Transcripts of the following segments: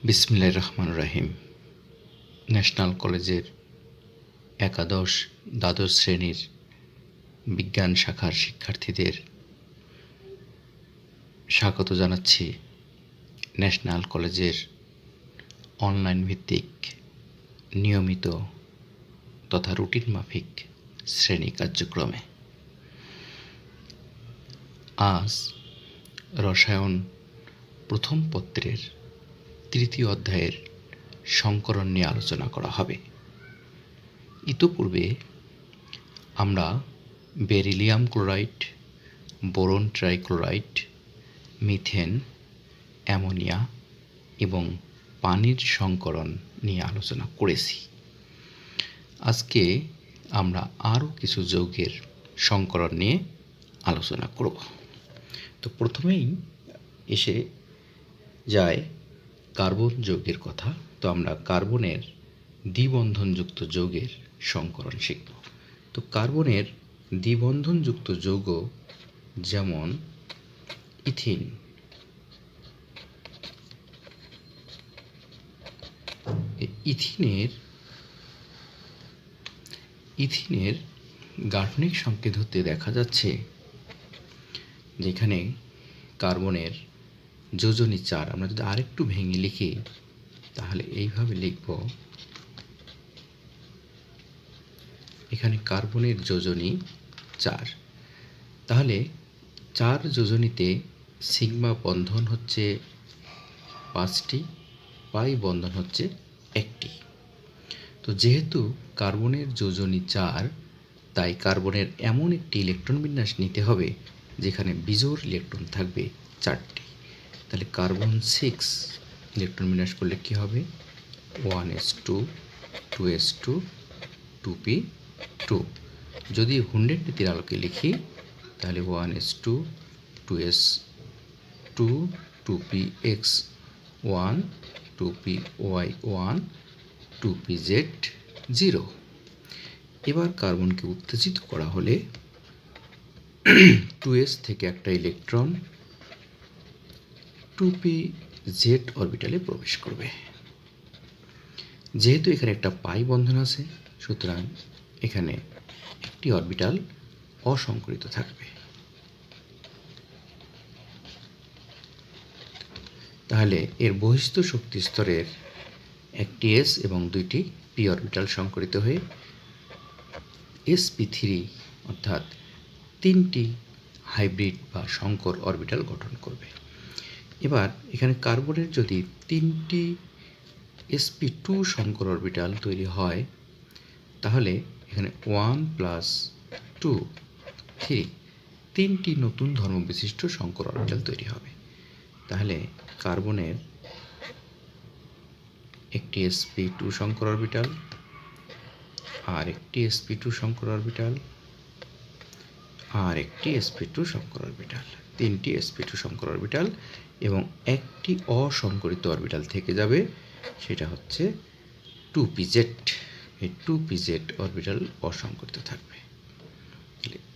বিসমিল্লাহির রহমানির রহিম। ন্যাশনাল কলেজের একাদশ দ্বাদশ শ্রেণীর বিজ্ঞান শাখার শিক্ষার্থীদের স্বাগত জানাচ্ছি ন্যাশনাল কলেজের অনলাইন ভিত্তিক নিয়মিত তথা রুটিন মাফিক শ্রেণী কার্যক্রমে। আজ রসায়ন প্রথম পত্রের তৃতীয় অধ্যায়ের সংকরণ নিয়ে আলোচনা করা হবে। ইতোপূর্বে আমরা beryllium chloride, boron trichloride, methane, ammonia এবং পানির সংকরণ নিয়ে আলোচনা করেছি। আজকে আমরা আরও কিছু যৌগের সংকরণ নিয়ে আলোচনা করব। তো প্রথমেই এসে যায় কার্বন যৌগের কথা। তো আমরা কার্বনের দ্বিবন্ধনযুক্ত যৌগের সংকরণ শিখব। তো কার্বনের দ্বিবন্ধনযুক্ত যৌগ যেমন ইথিন, ইথিনের গাঠনিক সংকেত হতে দেখা যাচ্ছে যেখানে কার্বনের যোজনী 4। আমরা যদি আরেকটু ভেঙে লিখি তাহলে এইভাবে লিখব, এখানে কার্বনের যোজনী 4। তাহলে 4 যোজনীতে সিগমা বন্ধন হচ্ছে 5টি, পাই বন্ধন হচ্ছে 1টি। তো যেহেতু কার্বনের যোজনী 4, তাই কার্বনের এমন একটি ইলেকট্রন বিন্যাস নিতে হবে যেখানে বিজোড় ইলেকট্রন থাকবে 4টি। তাহলে কার্বন 6 ইলেকট্রন বিন্যাস করলে কি হবে? 1s2, 2s2, 2p2। যদি 100 নীতির আলোকে লিখি তাহলে 1s2, 2s2, 2px1, 2py1, 2pz0। এবার কার্বনকে উত্তেজিত করা হলে 2s থেকে একটা ইলেকট্রন 2pz অরবিটালে প্রবেশ করবে। যেহেতু এখানে একটা পাই বন্ধন আছে, সুতরাং এখানে একটি অরবিটাল অসংকরিত থাকবে। তাহলে এর বহিস্থ শক্তি স্তরের একটি s এবং 2টি p অরবিটাল সংকরিত হয়ে sp3 অর্থাৎ 3টি হাইব্রিড বা সংকর অরবিটাল গঠন করবে। এবার এখানে কার্বনের যদি 3টি sp2 সংকর অরবিটাল তৈরি হয় তাহলে এখানে 1 + 2, 3টি নতুন ধর্ম বিশিষ্ট সংকর অরবিটাল তৈরি হবে। তাহলে কার্বনের একটি sp2 সংকর অরবিটাল, আর একটি sp2 সংকর অরবিটাল, আর একটি sp2 সংকর অরবিটাল, 3টি sp2 সংকর অরবিটাল এবং একটি অসংকরিত অরবিটাল থেকে যাবে, সেটা হচ্ছে 2pz। এই 2pz অরবিটাল অসংকরিত থাকবে।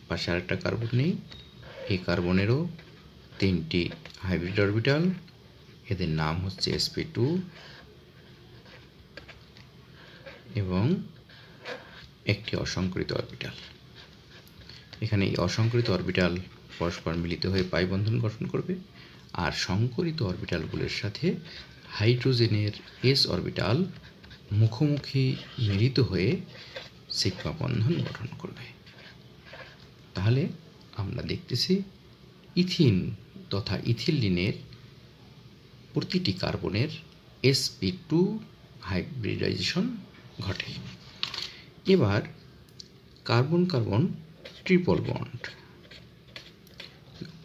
পাশে আরেকটা কার্বন নেই, এই কার্বনেরও 3টি হাইব্রিড অরবিটাল, এদের নাম হচ্ছে sp2 এবং একটি অসংকরিত অরবিটাল। এখানে এই অসংকরিত অরবিটাল পরস্পর মিলিত হয়ে পাই বন্ধন গঠন করবে, আর সংকরিত অরবিটালগুলোর সাথে হাইড্রোজেনের s অরবিটাল মুখোমুখি মিলিত হয়ে সিগমা বন্ধন গঠন করবে। তাহলে আমরা দেখতেছি ইথিন তথা ইথিলিনের প্রতিটি কার্বনের sp2 হাইব্রিডাইজেশন ঘটে। এবার carbon carbon triple bond.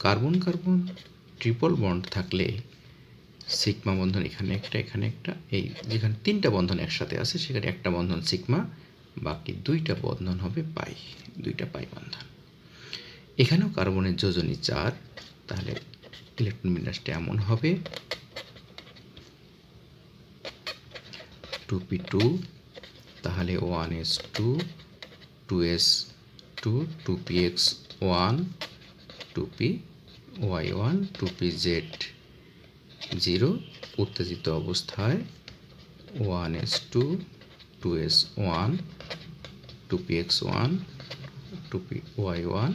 Carbon carbon triple bond থাকলে সিগমা বন্ধন এখানে একটা, এখানে একটা, এই যেখানে 3টা বন্ধন একসাথে আছে সেখানে একটা বন্ধন সিগমা, বাকি 2টা বন্ধন হবে পাই, 2টা পাই বন্ধন। এখানেও কার্বনের যোজনী 4, তাহলে ইলেকট্রন বিন্যাসটা এমন হবে 2p2, তাহলে 1s2, 2s2, 2px1, 2py1, 2pz0, 0 উত্তেজিত অবস্থায় 1s2 2s1 2px1 2py1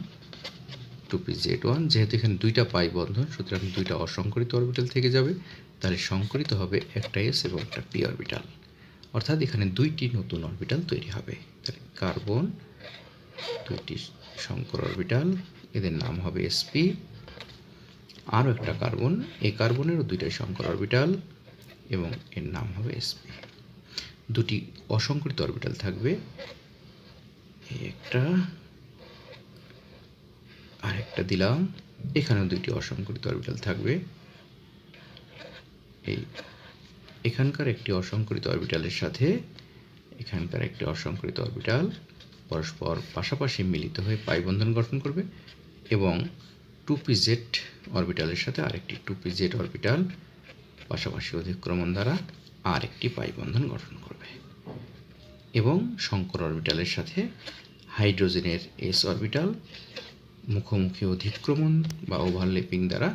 2pz1, যেহেতু এখানে দুইটা পাই বন্ধন সুতরাং দুইটা অসংকরিত অরবিটাল থেকে যাবে, তাহলে সংকরিত হবে একটা s এবং একটা p অরবিটাল, অর্থাৎ এখানে দুইটি নতুন অরবিটাল তৈরি হবে। তাহলে কার্বন দুইটি সংকর অরবিটাল, এদের নাম হবে sp। আরও একটা কার্বন, এই কার্বনেরও দুইটাই সংকর অরবিটাল এবং এর নাম হবে sp। দুটি অসংকরিত অরবিটাল থাকবে, এই একটা আরেকটা দিলাম, এখানেও দুইটি অসংকরিত অরবিটাল থাকবে। এখানকার একটি অসংকরিত অরবিটালের সাথে এখানকার একটি অসংকরিত অরবিটাল পরস্পর পাশাপাশি মিলিত হয়ে পাই বন্ধন গঠন করবে এবং 2pz অরবিটালের সাথে আরেকটি 2pz অরবিটাল পাশাপাশি অধিক্রমণ দ্বারা আরেকটি পাই বন্ধন গঠন করবে এবং সংকর অরবিটালের সাথে হাইড্রোজেনের s অরবিটাল মুখোমুখি অধিক্রমণ বা ওভারল্যাপিং দ্বারা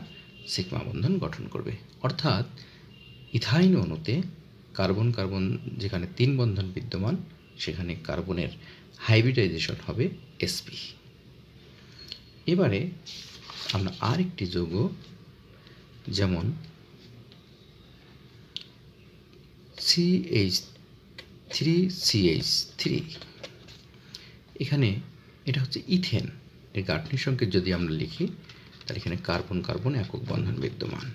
সিগমা বন্ধন গঠন করবে। অর্থাৎ ইথাইন অণুতে কার্বন কার্বন যেখানে 3 বন্ধন বিদ্যমান সেখানে কার্বনের হাইব্রিডাইজেশন হবে sp। এবারে আমরা আরেকটি যৌগ যেমন CH3CH3, এখানে এটা হচ্ছে ইথেন, এর গাঠনিক সংকেত যদি আমরা লিখি তাহলে এখানে কার্বন কার্বন একক বন্ধন বিদ্যমান।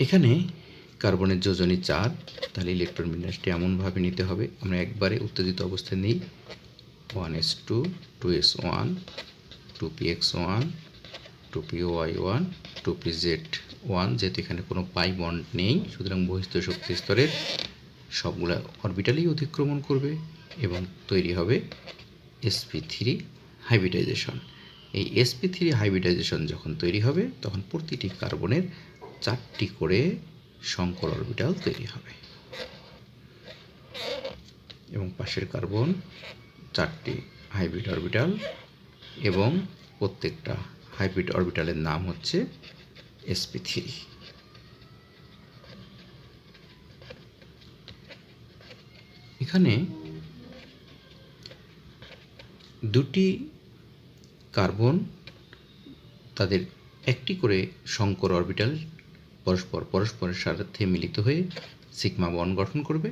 এখানে কার্বনের যোজনী 4, তাহলে ইলেকট্রন বিন্যাসটি এমনভাবে নিতে হবে, আমরা একবারে উত্তেজিত অবস্থায় নিই 1s2 2s1 2px1 2py1 2pz1, যেহেতু এখানে কোনো পাই বন্ড নেই সুতরাং বহিস্থ শক্তি স্তরের সবগুলো অরবিটালই অতিক্রমণ করবে এবং তৈরি হবে sp3 হাইব্রিডাইজেশন। এই sp3 হাইব্রিডাইজেশন যখন তৈরি হবে তখন প্রতিটি কার্বনের 4টি করে সংকর অরবিটাল তৈরি হবে এবং পাশের কার্বন 4টি হাইব্রিড অরবিটাল এবং প্রত্যেকটা হাইব্রিড অরবিটালের নাম হচ্ছে sp3। এখানে দুটি কার্বন তাদের একটি করে সংকর অরবিটাল পরস্পরের সাথে মিলিত হয়ে সিগমা বন্ড গঠন করবে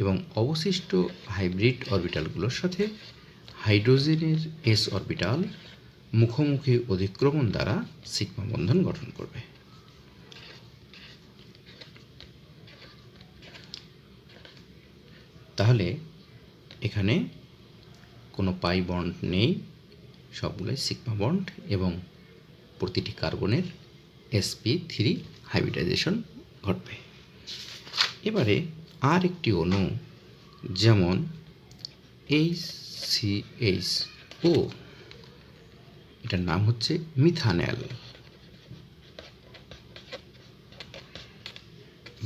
এবং অবশিষ্ট হাইব্রিড অরবিটালগুলোর সাথে হাইড্রোজেনের s অরবিটাল মুখোমুখি অধিক্রমণ দ্বারা সিগমা বন্ধন গঠন করবে। তাহলে এখানে কোনো পাই বন্ড নেই, সবগুলোই সিগমা বন্ড এবং প্রতিটি কার্বনের sp3 হাইব্রিডাইজেশন ঘটবে। এবারে আর একটি অণু যেমন HCHO, এটার নাম হচ্ছে মিথানেল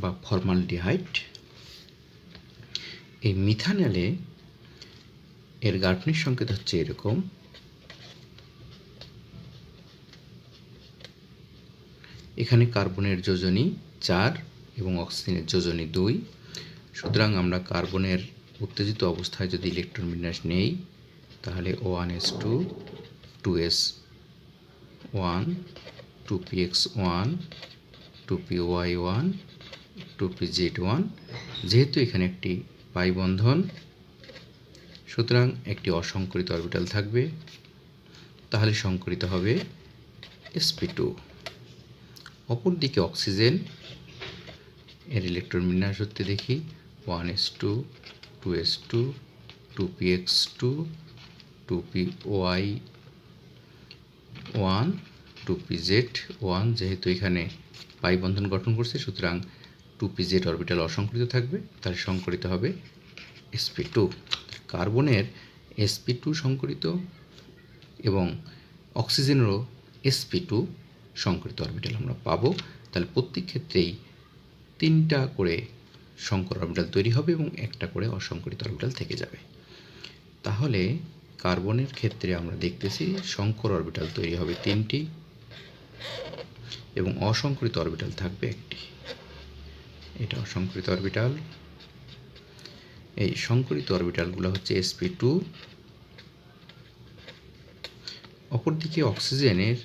বা ফর্মালডিহাইড। এই মিথানেলে এর গাঠনিক সংকেত হচ্ছে এরকম, এখানে কার্বনের যোজনী 4 এবং অক্সিজেনের যোজনী 2, সুতরাং আমরা কার্বনের উত্তেজিত অবস্থায় যদি ইলেকট্রন বিন্যাস নেই তাহলে 1s2 2s1 2px1 2py1 2pz1, যেহেতু এখানে একটি পাই বন্ধন সুতরাং একটি অসংকরিত অরবিটাল থাকবে, তাহলে সংকরিত হবে sp2। অপরদিকে অক্সিজেন, এর ইলেকট্রন বিন্যাস হতে দেখি 1s2 2s2 2px2 2py1 2pz1, যেহেতু এখানে পাই বন্ধন গঠন করছে সুতরাং 2pz অরবিটাল অসংকরিত থাকবে, তাহলে সংকরিত হবে sp2। কার্বনের sp2 সংকরিত এবং অক্সিজেনেরও sp2 সংকরিত অরবিটাল আমরা পাবো। তাহলে প্রত্যেক ক্ষেত্রেই 3টা করে সংকর অরবিটাল তৈরি হবে এবং একটা করে অসংকরিত অরবিটাল থেকে যাবে। তাহলে কার্বনের ক্ষেত্রে আমরা দেখতেছি সংকর অরবিটাল তৈরি হবে 3টি এবং অসংকরিত অরবিটাল থাকবে 1টি। এটা অসংকরিত অরবিটাল। এই সংকরিত অরবিটালগুলো হচ্ছে sp2। অপরদিকে অক্সিজেনের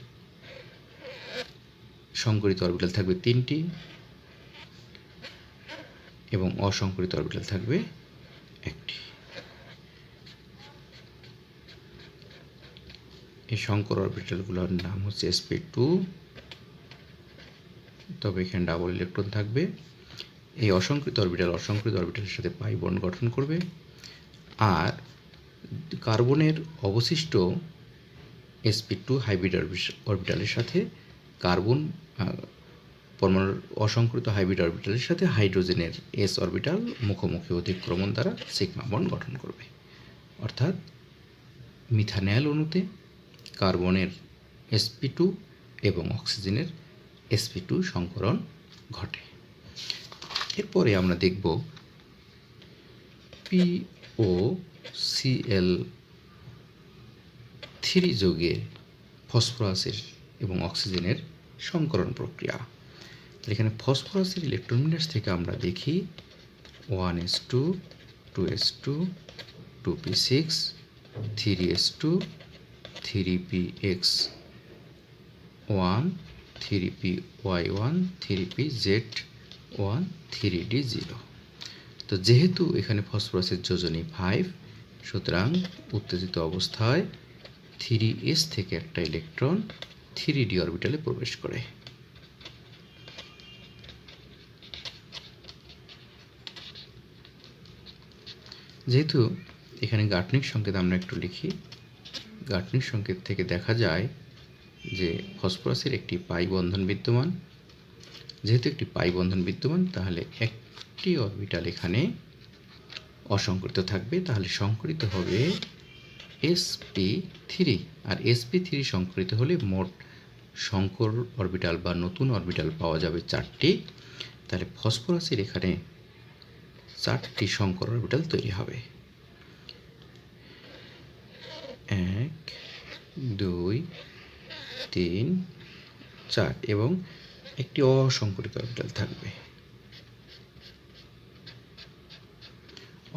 সংকরিত অরবিটাল থাকবে 3টি এবং অসংকরিত অরবিটাল থাকবে 1টি। এই সংকর অরবিটালগুলোর নাম হচ্ছে sp2, তবে এখানে ডাবল ইলেকট্রন থাকবে। এই অসংকৃত অরবিটালের সাথে পাই বন্ড গঠন করবে, আর কার্বনের অবশিষ্ট sp2 হাইব্রিড অরবিটালের সাথে কার্বন পরমাণুর অসংকৃত হাইব্রিড অরবিটালের সাথে হাইড্রোজেনের s অরবিটাল মুখোমুখি অধিক্রমণ দ্বারা সিগমা বন্ড গঠন করবে। অর্থাৎ মিথানল অণুতে কার্বনের sp2 এবং অক্সিজেনের sp2 সংকরণ ঘটে। এরপরে আমরা দেখব POCl3 যোগে ফসফরাসের এবং অক্সিজেনের সংকরণ প্রক্রিয়া। এখানে ফসফরাসের ইলেকট্রন বিন্যাস থেকে আমরা দেখি 1s2 2s2 2p6 3s2 3px1 3py1 3pz1 3d0। তো যেহেতু এখানে ফসফরাসের যোজনী 5, সুতরাং উত্তেজিত অবস্থায় 3s থেকে একটা ইলেকট্রন 3d অরবিটালে প্রবেশ করে। যেহেতু এখানে গাঠনিক সংকেত আমরা একটু লিখি, গাঠনিক সংকেত থেকে দেখা যায় যে ফসফরাসের একটি পাই বন্ধন বিদ্যমান। যেহেতু একটি পাই বন্ধন বিদ্যমান, তাহলে একটি অরবিটাল এখানে অসংকরিত থাকবে, তাহলে সংকরিত হবে sp3, আর sp3 সংকরিত হলে মোট সংকর অরবিটাল বা নতুন অরবিটাল পাওয়া যাবে 4টি। তাহলে ফসফরাসের এখানে 4টি সংকর অরবিটাল তৈরি হবে, 1 2 3 4, এবং একটি অসংকরিত অরবিটাল থাকবে।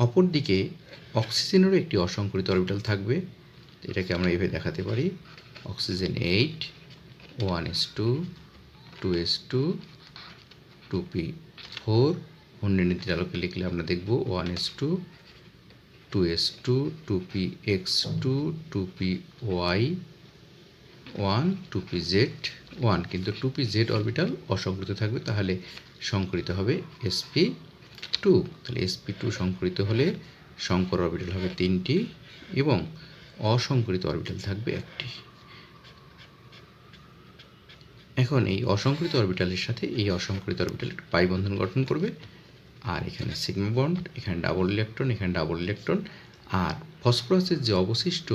অপরদিকে অক্সিজেনেরও একটি অসংকরিত অরবিটাল থাকবে। এটাকে আমরা এভাবে দেখাতে পারি, অক্সিজেন 8 1s2 2s2 2p4। ঘূর্ণি নীতির আলোকে লিখলে আমরা দেখব 1s2 2s2 2px2 2py1 2pz1, কিন্তু 2pz অরবিটাল অসংকরিত থাকবে, তাহলে সংকরিত হবে sp2। তাহলে sp2 সংকরিত হলে সংকর অরবিটাল হবে 3টি এবং অসংকরিত অরবিটাল থাকবে 1টি। এখন এই অসংকরিত অরবিটালের সাথে এই অসংকরিত অরবিটাল পাই বন্ধন গঠন করবে, আর এখানে সিগমা বন্ড, এখানে ডাবল ইলেকট্রন, এখানে ডাবল ইলেকট্রন। আর ফসফরাসের যে অবশিষ্ট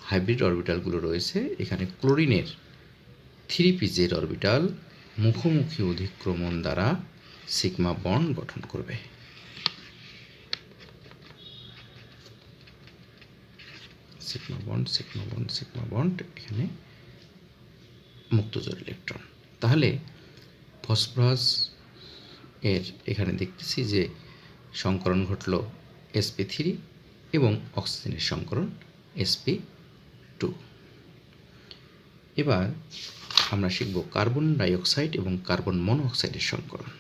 হাইব্রিড অরবিটালগুলো রয়েছে, এখানে ক্লোরিনের 3pz অরবিটাল মুখোমুখি অধিক্রমণ দ্বারা সিগমা বন্ড গঠন করবে। Sigma bond sigma bond sigma bond, এখানে মুক্তজোড় ইলেকট্রন। তাহলে ফসফরাস এর এখানে দেখতেছি যে সংকরণ ঘটল sp3 এবং অক্সিজেনের সংকরণ sp2। এবার আমরা শিখব কার্বন ডাইঅক্সাইড এবং কার্বন মনোঅক্সাইডের সংকরণ।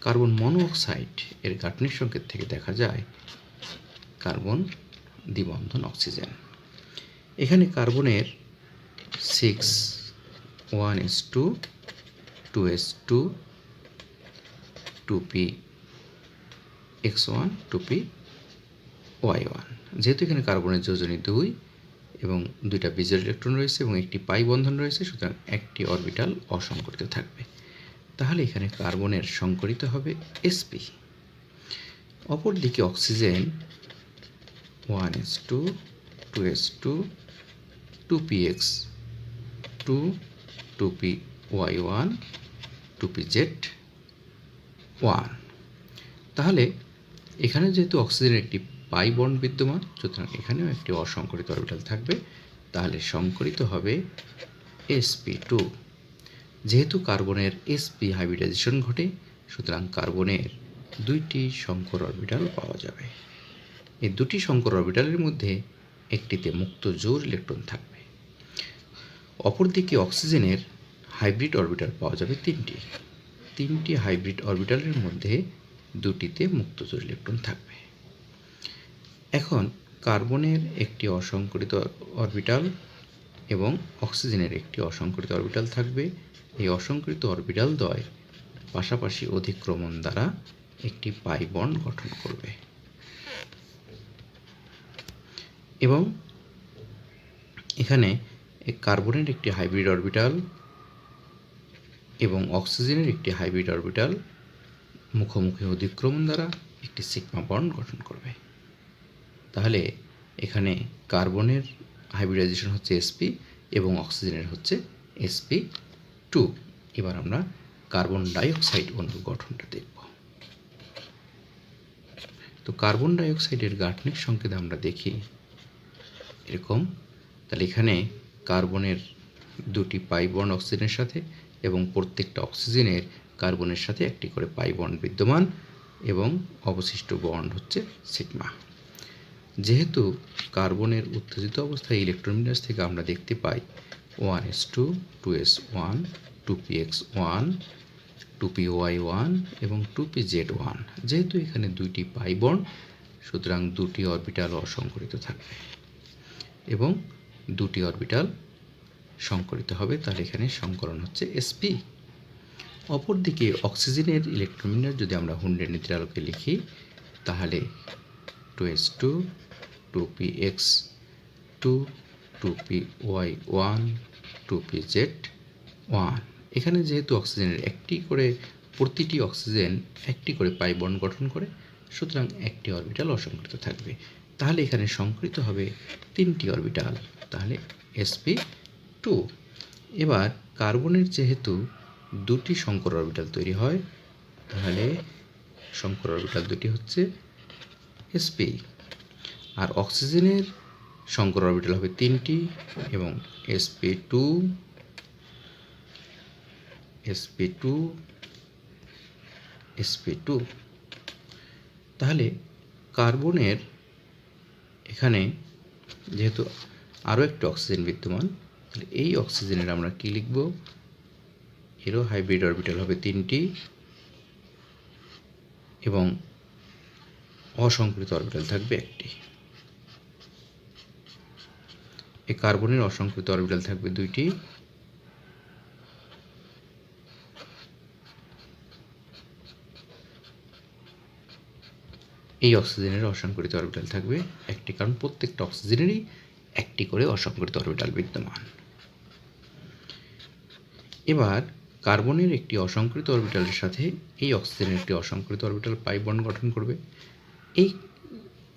কার্বন মনোঅক্সাইড এর গাঠনিক সংকেত থেকে দেখা যায় কার্বন দ্বিবন্ধন অক্সিজেন। এখানে কার্বনের 6 1s2 2s2 2px1 2py1। যেহেতু এখানে কার্বনের যোজনী 2 এবং 2টা বিজোড় ইলেকট্রন রয়েছে এবং একটি পাই বন্ধন রয়েছে, সুতরাং একটি অরবিটাল অসংকরিত থাকবে। তাহলে এখানে কার্বনের সংকরিত হবে sp। অপরদিকে oxygen 1s2 2s2 2px2 2py1 2pz1। তাহলে এখানে যেহেতু অক্সিজেনের একটি পাই বন্ড বিদ্যমান, সুতরাং এখানেও একটি অসংকরিত অরবিটাল থাকবে, তাহলে সংকরিত হবে sp2। যেহেতু কার্বনের sp হাইব্রিডাইজেশন ঘটে, সুতরাং কার্বনের দুইটি সংকর অরবিটাল পাওয়া যাবে। এই দুটি সংকর অরবিটালের মধ্যে একটিতে মুক্ত জোড় ইলেকট্রন থাকবে। অপরদিকে অক্সিজেনের হাইব্রিড অরবিটাল পাওয়া যাবে তিনটি হাইব্রিড অরবিটালের মধ্যে দুটিতে মুক্ত জোড় ইলেকট্রন থাকবে। এখন কার্বনের একটি অসংকরিত অরবিটাল এবং অক্সিজেনের একটি অসংকরিত অরবিটাল থাকবে। এই অসংকরিত অরবিটাল দ্বয় পাশাপাশি অধিক্রমণ দ্বারা একটি পাই বন্ড গঠন করবে এবং এখানে কার্বনের একটি হাইব্রিড অরবিটাল এবং অক্সিজেনের একটি হাইব্রিড অরবিটাল মুখোমুখি অধিক্রমণ দ্বারা একটি সিগমা বন্ড গঠন করবে। তাহলে এখানে কার্বনের হাইব্রিডাইজেশন হচ্ছে sp এবং অক্সিজেনের হচ্ছে sp2। এবার আমরা কার্বন ডাইঅক্সাইড অণুর গঠনটা দেখব। তো কার্বন ডাইঅক্সাইডের গাঠনিক সংকেত আমরা দেখি এরকম। তাহলে এখানে কার্বনের দুটি পাই বন্ড অক্সিজেনের সাথে এবং প্রত্যেকটা অক্সিজেনের কার্বনের সাথে একটি করে পাই বন্ড বিদ্যমান এবং অবশিষ্ট বন্ড হচ্ছে সিগমা। যেহেতু কার্বনের উত্তেজিত অবস্থায় ইলেকট্রন বিন্যাস থেকে আমরা দেখতে পাই 1s2 2s1 2px1 2py1 এবং 2pz1, যেহেতু এখানে দুইটি পাই বন্ড, সুতরাং দুটি অরবিটাল অসংকরিত থাকবে এবং দুটি অরবিটাল সংকরিত হবে, তাহলে এখানে সংকরণ হচ্ছে sp। অপরদিকে অক্সিজেনের ইলেকট্রন বিন্যাস যদি আমরা হুন্ডের নীতির আলোকে লিখি, তাহলে 2s2 2px2 2py1 2pz1। এখানে যেহেতু অক্সিজেনের একটি করে প্রতিটি অক্সিজেন একটি করে পাই বন্ড গঠন করে, সুতরাং একটি অরবিটাল অসংকরিত থাকবে। তাহলে এখানে সংকরিত হবে তিনটি অরবিটাল, তাহলে sp2। এবার কার্বনের যেহেতু দুটি সংকর অরবিটাল তৈরি হয়, তাহলে সংকর অরবিটাল দুটি হচ্ছে sp। আর অক্সিজেনের সংকর অরবিটাল হবে তিনটি এবং sp2 sp2 sp2। তাহলে কার্বনের এখানে যেহেতু আরও একটি অক্সিজেন বিদ্যমান, তাহলে এই অক্সিজেনের আমরা কি লিখব? এরও হাইব্রিড অরবিটাল হবে তিনটি এবং অসংকরিত অরবিটাল থাকবে একটি। এই কার্বনের অসংকরিত অরবিটাল থাকবে দুইটি এই অক্সিজেনের অসংকরিত অরবিটাল থাকবে একটি, কারণ প্রত্যেকটা অক্সিজেনেরই একটি করে অসংকরিত অরবিটাল বিদ্যমান। এবার কার্বনের একটি অসংকরিত অরবিটালের সাথে এই অক্সিজেনের একটি অসংকরিত অরবিটাল পাই বন্ড গঠন করবে। এই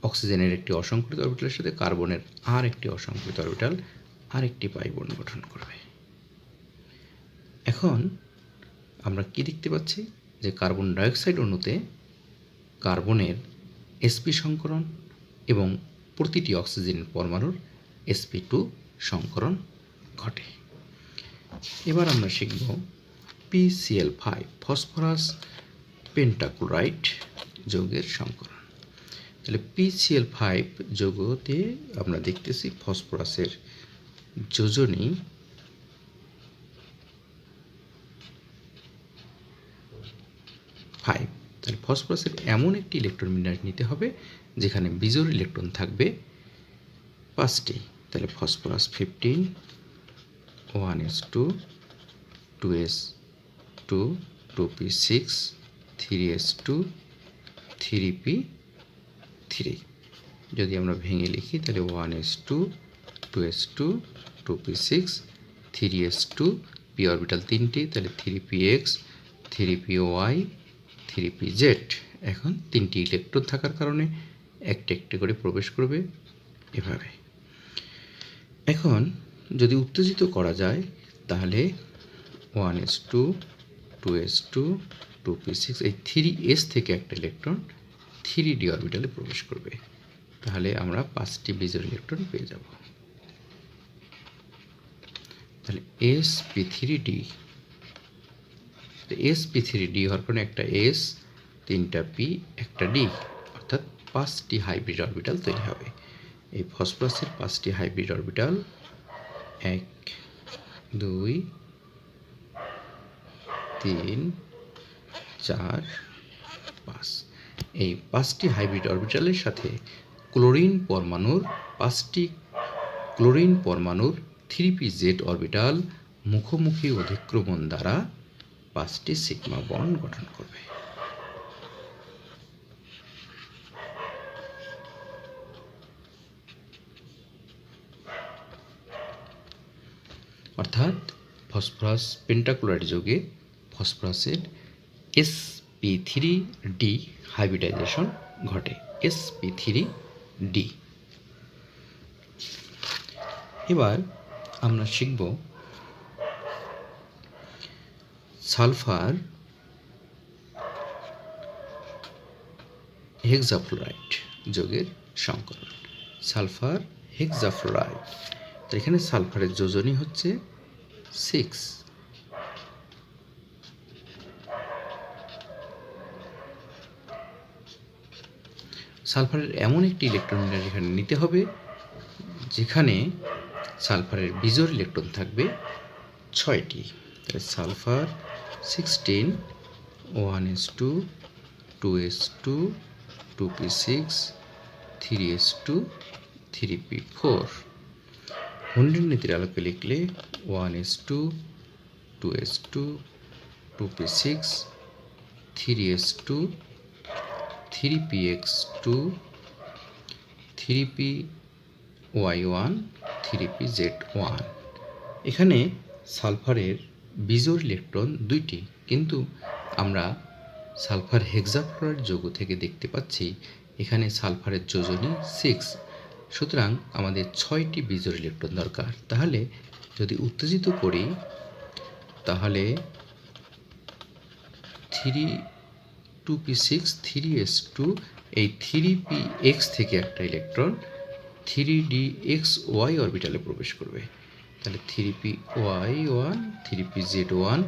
অক্সিজেনের একটি অসংকরিত অরবিটালের সাথে কার্বনের আর একটি অসংকরিত অরবিটাল আর একটি পাই বন্ড গঠন করবে। এখন আমরা কি দেখতে পাচ্ছি যে কার্বন ডাইঅক্সাইড অণুতে কার্বনের sp সংকরণ এবং প্রতিটি অক্সিজেন পরমাণুর sp2 সংকরণ ঘটে। এবার আমরা শিখব PCl5 ফসফরাস পেন্টাক্লোরাইড যৌগের সংকরণ। তাহলে PCl5 যৌগতে আমরা দেখতেছি ফসফরাসের যোজনী ফাইভ। তাহলে ফসফরাসের এমন একটি ইলেকট্রন বিন্যাস নিতে হবে যেখানে বিজোড় ইলেকট্রন থাকবে 5টি। তাহলে phosphorus 15 1s2 2s2 2p6 3s2 3p3। যদি আমরা ভেঙে লিখি তাহলে 1s2 2s2 2p6 3s2 p orbital 3টি, তাহলে 3px 3py 3pz। এখন 3টি ইলেকট্রন থাকার কারণে একটা একটা করে প্রবেশ করবে এভাবে। এখন যদি উত্তেজিত করা যায় তাহলে 1s2 2s2 2p6 এই 3s থেকে একটা ইলেকট্রন 3d অরবিটালে প্রবেশ করবে। তাহলে আমরা 5টি বিজোড় ইলেকট্রন পেয়ে যাব। তাহলে sp3d, sp3d হওয়ার কারণে একটা s, 3টা p, একটা d, অর্থাৎ 5টি হাইব্রিড অরবিটাল তৈরি হবে। এই ফসফরাসের 5টি হাইব্রিড অরবিটাল 1 2 3 4 5। এই 5টি হাইব্রিড অরবিটালের সাথে ক্লোরিন পরমাণুর 5টি ক্লোরিন পরমাণুর 3pz অরবিটাল মুখোমুখি অধিক্রমণ দ্বারা 5টি সিগমা বন্ড গঠন করবে। অর্থাৎ ফসফরাস পেন্টাক্লোরাইড যৌগে ফসফরাসের sp3d হাইব্রিডাইজেশন ঘটে, sp3d। এবার আমরা শিখব সালফার হেক্সাফ্লোরাইড যৌগের সংকরণ। সালফার হেক্সাফ্লোরাইড, তো এখানে সালফারের যোজনী হচ্ছে 6। সালফারের এমন একটি ইলেকট্রন এখানে নিতে হবে যেখানে সালফারের বিজোড় ইলেকট্রন থাকবে 6টি। Sulphur 16 1s2 2s2 2p6 3s2 3p4। হুন্ডের নীতির আলোকে লিখলে 1s2 2s2 2p6 3s2 3px2 3py1 3pz1। এখানে সালফারের বিজোড় ইলেকট্রন 2টি, কিন্তু আমরা সালফার হেক্সাফ্লোরাইড যৌগ থেকে দেখতে পাচ্ছি এখানে সালফারের যোজনী 6, সুতরাং আমাদের 6টি বিজোড় ইলেকট্রন দরকার। তাহলে যদি উত্তেজিত করি তাহলে 2p6 3s2, এই 3px থেকে একটা ইলেকট্রন 3dxy অরবিটালে প্রবেশ করবে, তাহলে 3py1 3pz1।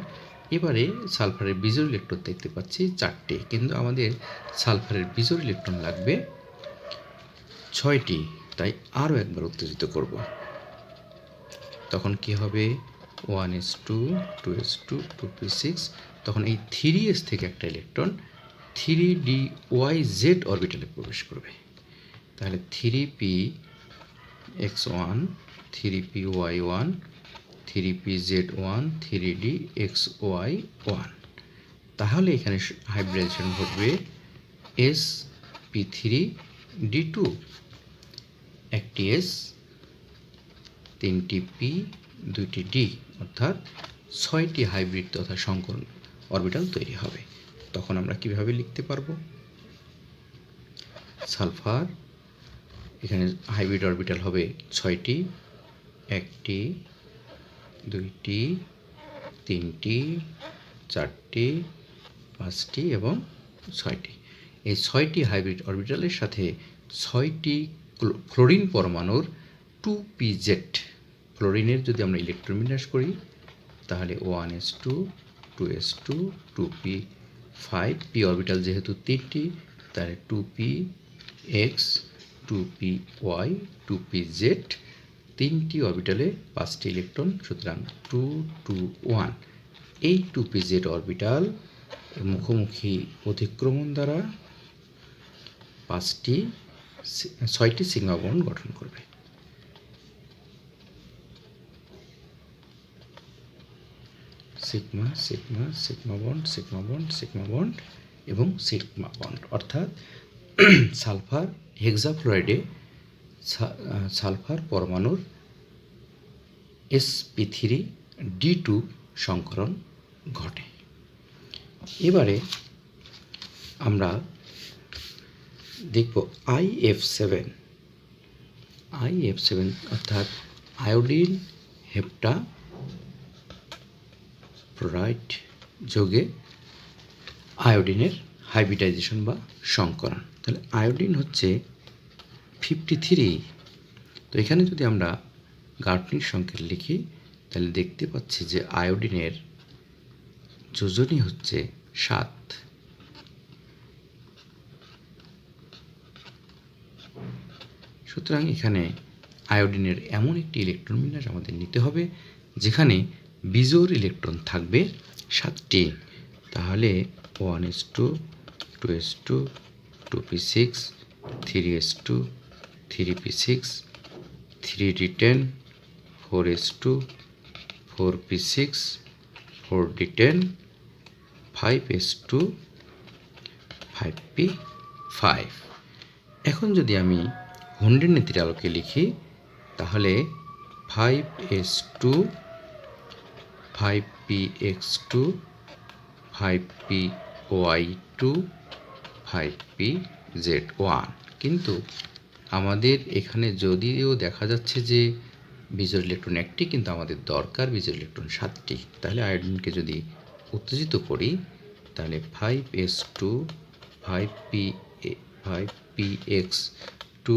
এবারে সালফারের বিজোড় ইলেকট্রন দেখতে পাচ্ছি 4টি, কিন্তু আমাদের সালফারের বিজোড় ইলেকট্রন লাগবে 6টি, তাই আরও একবার উত্তেজিত করব। তখন কি হবে 1s2 2s2 2p6, তখন এই 3s থেকে একটা ইলেকট্রন 3dyz অরবিটালে প্রবেশ করবে, তাহলে 3px1 3py1 3pz1 3dxy1। তাহলে এখানে হাইব্রিডাইজেশন ঘটবে sp3d2, একটি s, 3টি p, 2টি d, অর্থাৎ 6টি হাইব্রিড তথা সংকরণ অরবিটাল তৈরি হবে। তখন আমরা কিভাবে লিখতে পারবো? সালফার এখানে হাইব্রিড অরবিটাল হবে 6টি, 1টি 2টি 3টি 4টি 5টি এবং 6টি। এই 6টি হাইব্রিড অরবিটালের সাথে 6টি ফ্লোরিন পরমাণুর 2pz, ফ্লোরিনের যদি আমরা ইলেকট্রন বিন্যাস করি তাহলে 1s2 2s2 2p5, p orbital যেহেতু 3টি তাহলে 2px 2py 2pz, 3টি অরবিটালে 5টি ইলেকট্রন, সুতরাং 2 2 1। এই 2pz অরবিটাল মুখোমুখি অধিক্রমণ দ্বারা 6টি সিগমা বন্ড গঠন করবে। Sigma sigma sigma bond sigma bond sigma bond এবং সিগমা বন্ড, অর্থাৎ সালফার হেক্সাফ্লোরাইডে সালফার পরমাণুর sp3d2 সংকরণ ঘটে। এবারে আমরা দেখব IF7 অর্থাৎ আয়োডিন হেপ্টাফ্লোরাইড যৌগে আয়োডিনের হাইব্রিডাইজেশন বা সংকরণ। তাহলে আয়োডিন হচ্ছে 53। তো এখানে যদি আমরা গার্টনিক সংকেত লিখি তাহলে দেখতে পাচ্ছি যে আয়োডিনের যোজনী হচ্ছে 7। সুতরাং এখানে আয়োডিনের এমন একটি ইলেকট্রন বিন্যাস আমাদের নিতে হবে যেখানে বিজোড় ইলেকট্রন থাকবে 7টি। তাহলে 1s2, 2s2, 2p6, 3s2, 3p6, 3d10, 4s2, 4p6, 4d10, 5s2, 5p5। এখন যদি আমি হুন্ডের নীতির আলোকে লিখি তাহলে 5s2, 5px2, 5py2, 5pz1। কিন্তু আমাদের এখানে যদিও দেখা যাচ্ছে যে বিজোড় ইলেকট্রন একটি, কিন্তু আমাদের দরকার বিজোড় ইলেকট্রন 7টি। তাহলে আয়োডিনকে যদি উত্তেজিত করি তাহলে 5s2, 5px2,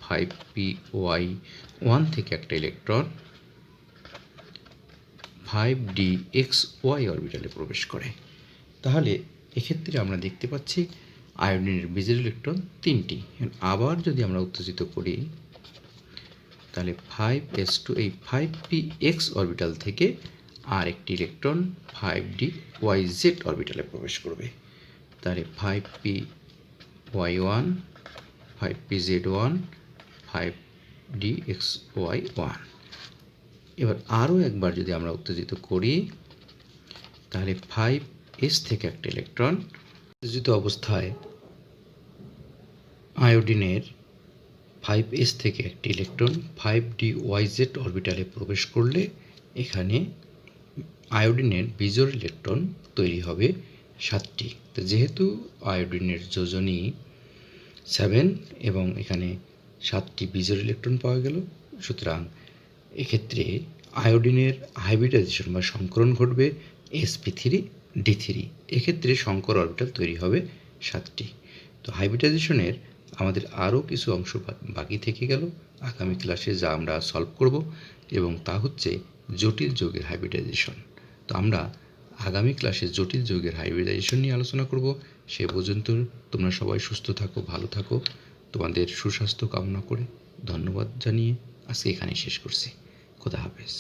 5py1 থেকে একটা ইলেকট্রন 5dxy অরবিটালে প্রবেশ করে। তাহলে এক্ষেত্রে আমরা দেখতে পাচ্ছি আয়োডিনের বিজোড় ইলেকট্রন 3টি। আবার যদি আমরা উত্তেজিত করি তাহলে 5s2 এই 5px অরবিটাল থেকে আর একটি ইলেকট্রন 5dyz অরবিটালে প্রবেশ করবে। তাহলে 5py1, 5pz1, 5dxy1। এবার আরও একবার যদি আমরা উত্তেজিত করি তাহলে 5s থেকে একটা ইলেকট্রন উত্তেজিত অবস্থায় আয়োডিনের 5s থেকে একটি ইলেকট্রন 5dyz অরবিটালে প্রবেশ করলে এখানে আয়োডিনের বিজোড় ইলেকট্রন তৈরি হবে 7টি। তো যেহেতু আয়োডিনের যোজনী 7 এবং এখানে 7টি বিজোড় ইলেকট্রন পাওয়া গেল, সুতরাং এক্ষেত্রে আয়োডিনের হাইব্রিডাইজেশন বা সংকরণ ঘটবে sp3d3। এক্ষেত্রে সংকর অরবিটাল তৈরি হবে 7টি। তো হাইব্রিডাইজেশনের আমাদের আরও কিছু অংশ বাকি থেকে গেল আগামী ক্লাসে, যা আমরা সলভ করব, এবং তা হচ্ছে জটিল যৌগের হাইব্রিডাইজেশন। তো আমরা আগামী ক্লাসে জটিল যৌগের হাইব্রিডাইজেশন নিয়ে আলোচনা করব। সে পর্যন্ত তোমরা সবাই সুস্থ থাকো, ভালো থাকো। তোমাদের সুস্বাস্থ্য কামনা করে ধন্যবাদ জানিয়ে আজকে এখানেই শেষ করছি। খোদা হাফেজ।